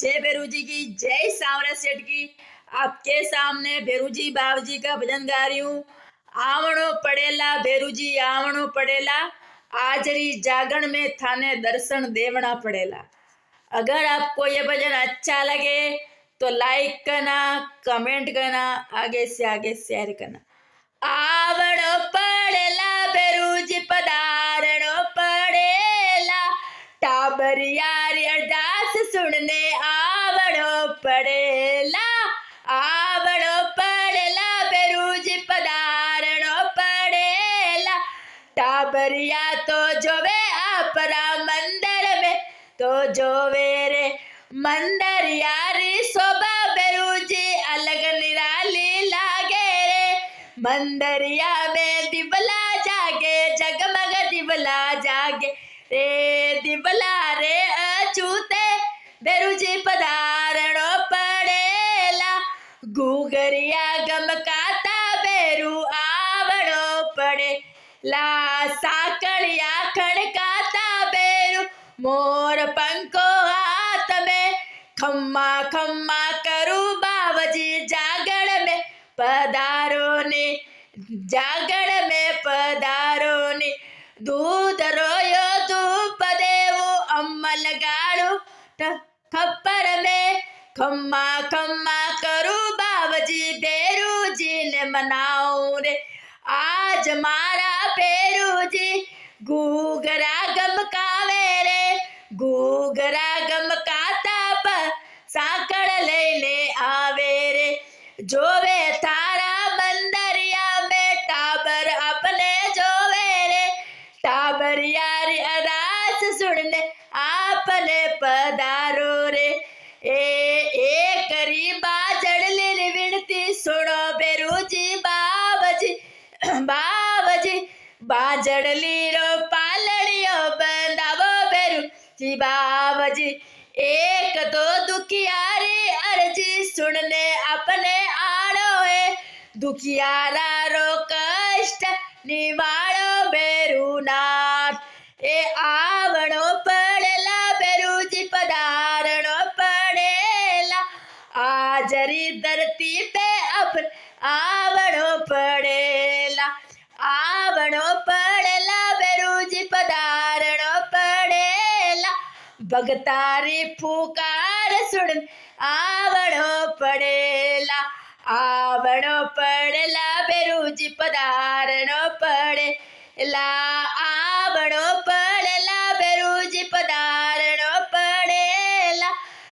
जय भैरू जी की, जय सांवरा सेठ की। आपके सामने भैरू जी बाबू जी का भजन गा रही हूँ। आवणो पड़ेला भैरू जी आवणो पड़ेला, आजरी जागरण में थाने दर्शन देवना पड़ेला। अगर आपको ये भजन अच्छा लगे तो लाइक करना, कमेंट करना, आगे से आगे शेयर करना। आवणो पड़ेला भैरू जी पधारणो पड़ेला, टाबरियारी अरदास सुनने आवणो पड़ेला। आवणो पड़ेला भैरू जी पधारणो पड़ेला, टाबरिया तो जोवे आपरा मंदिर में तो जोवे रे मंदिर यारी शोभा भैरू जी अलग निराली लागे रे। मंदरिया में दिवला जागे जगमग दिवला जागे रे, दिवला रे अछूते भैरू जी पधारणो पड़ेला, गुगरिया गमकाता भैरू आवणो पड़ेला, साकड़िया खड़काता भैरू मोर पंखो हाथ में, खम्मा खम्मा करू बाबजी जागरण में पधारो ने, जागरण में पधारो ने। दूध रोयो धूप देवो अम्मल गाड़ो खप्पर में, खम्मा खम्मा करू बाबजी भैरू जी ने मनाओ रे। आज मारा भैरू जी गुगरा गमकावे रे, गुगरा गमकाता पर साकड़ लेने आवे रे। जोवे थारा मंदरिया में टाबर अपने जोवे रे, टाबर यारी अरदास सुनने आपने पधारो रे। ए करी बाजड़ ली विनती सुनो भैरू जी बाबजी बाबजी, बाजड़ ली रो पालड़ियो बंदावो भैरू जी बाबजी। एक दो दुखियारी अर्जी सुनने अपने आड़ो है, दुखियारा रो कष्ट निवाड़ो भैरू नाथ। ए आवणो पड़ेला भैरू जी पधारणो पड़ेला, आजरी धरती पे अब आवणो पड़ेला, आवणो पड़ेला भैरू जी पधारणो पड़ेला, भगतारी फुकार सुन आवणो पड़ेला, आवणो पड़ेला भैरू जी पधारणो पड़ेला।